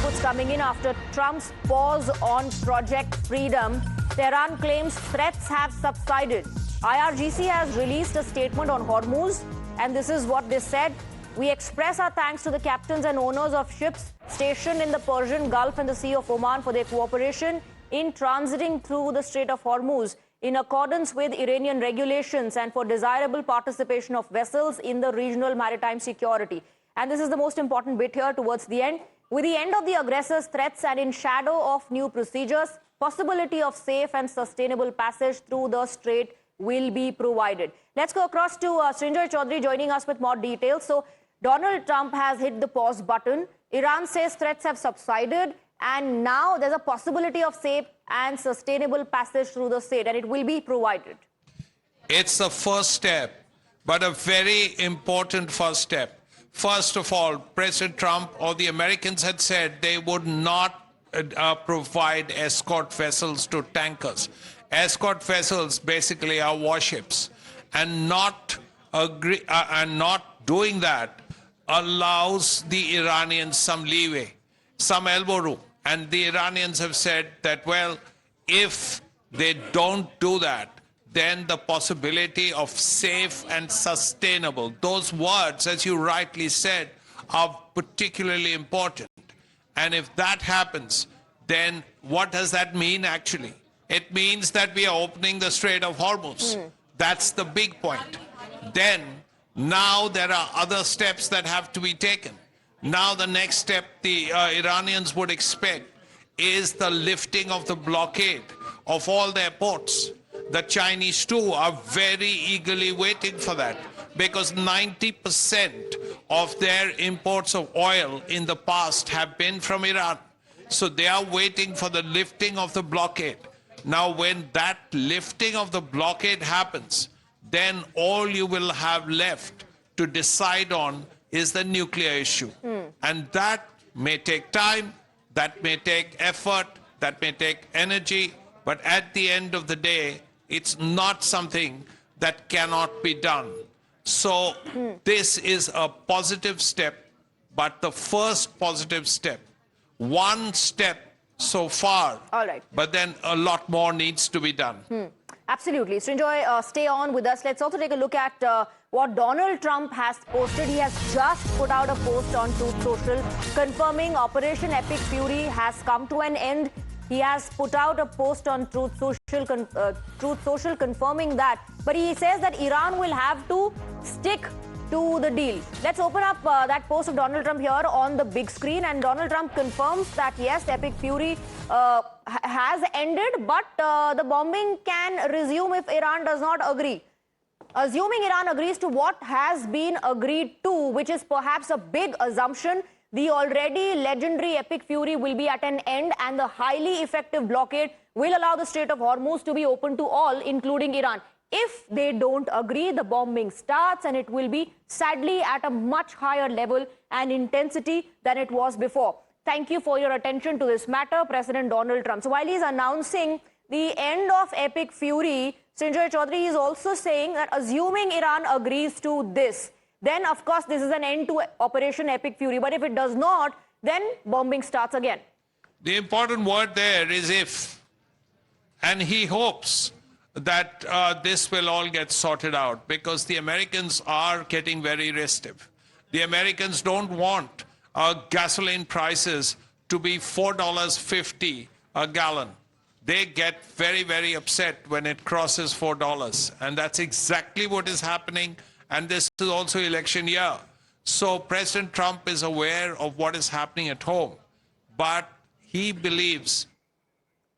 inputs coming in after Trump's pause on Project Freedom. Tehran claims threats have subsided. IRGC has released a statement on Hormuz, and this is what they said. We express our thanks to the captains and owners of ships stationed in the Persian Gulf and the Sea of Oman for their cooperation in transiting through the Strait of Hormuz in accordance with Iranian regulations and for desirable participation of vessels in the regional maritime security. And this is the most important bit here towards the end. With the end of the aggressors' threats and in shadow of new procedures, possibility of safe and sustainable passage through the strait will be provided. Let's go across to Srinjoy Chaudhary joining us with more details. So Donald Trump has hit the pause button. Iran says threats have subsided, and now there's a possibility of safe and sustainable passage through the strait, and it will be provided. It's the first step, but a very important first step. First of all, President Trump or the Americans had said they would not provide escort vessels to tankers. Escort vessels basically are warships, and not doing that allows the Iranians some leeway, some elbow room. And the Iranians have said that, well, if they don't do that, then the possibility of safe and sustainable, those words, as you rightly said, are particularly important. And if that happens, then what does that mean actually? It means that we are opening the Strait of Hormuz. That's the big point. Then, now there are other steps that have to be taken. Now the next step the Iranians would expect is the lifting of the blockade of all their ports. The Chinese too are very eagerly waiting for that, because 90% of their imports of oil in the past have been from Iran. So they are waiting for the lifting of the blockade. Now when that lifting of the blockade happens, then all you will have left to decide on is the nuclear issue. And that may take time, that may take effort, that may take energy, but at the end of the day, it's not something that cannot be done. So this is a positive step, but the first positive step. One step so far, all right, but then a lot more needs to be done. Absolutely. Srinjoy, stay on with us. Let's also take a look at what Donald Trump has posted. He has just put out a post on Truth Social confirming Operation Epic Fury has come to an end. He has put out a post on Truth Social confirming that. But he says that Iran will have to stick to the deal. Let's open up that post of Donald Trump here on the big screen. And Donald Trump confirms that, yes, Epic Fury has ended, but the bombing can resume if Iran does not agree. Assuming Iran agrees to what has been agreed to, which is perhaps a big assumption, the already legendary Epic Fury will be at an end, and the highly effective blockade will allow the Strait of Hormuz to be open to all, including Iran. If they don't agree, the bombing starts, and it will be sadly at a much higher level and intensity than it was before. Thank you for your attention to this matter, President Donald Trump. So while he's announcing the end of Epic Fury, Srinjoy Chaudhary is also saying that assuming Iran agrees to this, then of course this is an end to Operation Epic Fury. But if it does not, then bombing starts again. The important word there is if. And he hopes that this will all get sorted out, because the Americans are getting very restive. The Americans don't want gasoline prices to be $4.50 a gallon. They get very, very upset when it crosses $4. And that's exactly what is happening. And this is also election year. So President Trump is aware of what is happening at home. But he believes,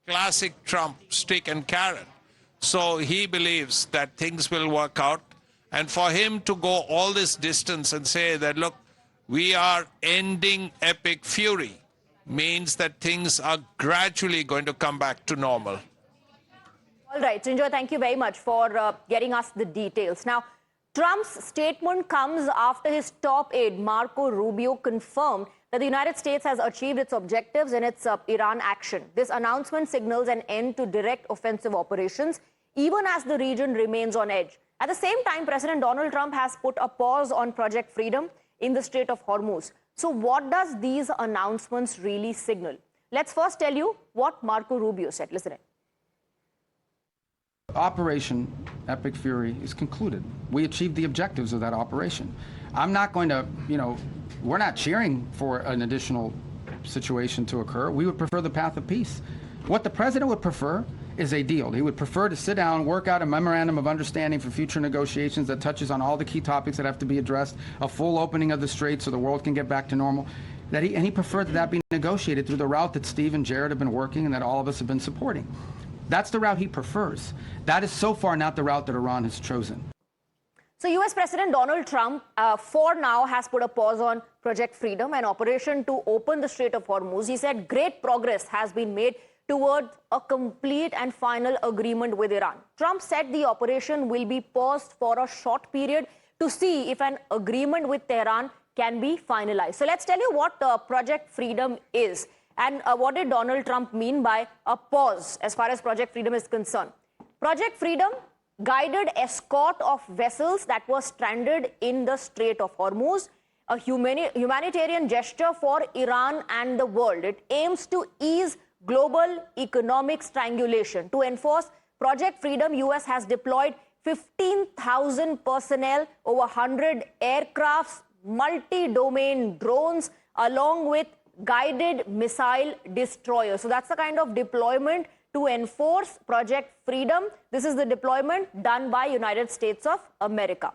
classic Trump, stick and carrot. So he believes that things will work out. And for him to go all this distance and say that, look, we are ending Epic Fury, means that things are gradually going to come back to normal. All right, Srinjoy, thank you very much for getting us the details. Now, Trump's statement comes after his top aide, Marco Rubio, confirmed that the United States has achieved its objectives in its Iran action. This announcement signals an end to direct offensive operations, even as the region remains on edge. At the same time, President Donald Trump has put a pause on Project Freedom in the Strait of Hormuz. So what does these announcements really signal? Let's first tell you what Marco Rubio said. Listen in. Operation Epic Fury is concluded. We achieved the objectives of that operation. I'm not going to, we're not cheering for an additional situation to occur. We would prefer the path of peace. What the president would prefer is a deal. He would prefer to sit down, work out a memorandum of understanding for future negotiations that touches on all the key topics that have to be addressed, a full opening of the strait so the world can get back to normal. And he preferred that be negotiated through the route that Steve and Jared have been working and that all of us have been supporting. That's the route he prefers. That is so far not the route that Iran has chosen. So US President Donald Trump, for now, has put a pause on Project Freedom, an operation to open the Strait of Hormuz. He said great progress has been made toward a complete and final agreement with Iran. Trump said the operation will be paused for a short period to see if an agreement with Tehran can be finalized. So let's tell you what Project Freedom is and what did Donald Trump mean by a pause as far as Project Freedom is concerned. Project Freedom guided escort of vessels that were stranded in the Strait of Hormuz, a humanitarian gesture for Iran and the world. It aims to ease global economic strangulation. To enforce Project Freedom, US has deployed 15,000 personnel, over 100 aircrafts, multi-domain drones, along with guided missile destroyers. So that's the kind of deployment to enforce Project Freedom. This is the deployment done by United States of America.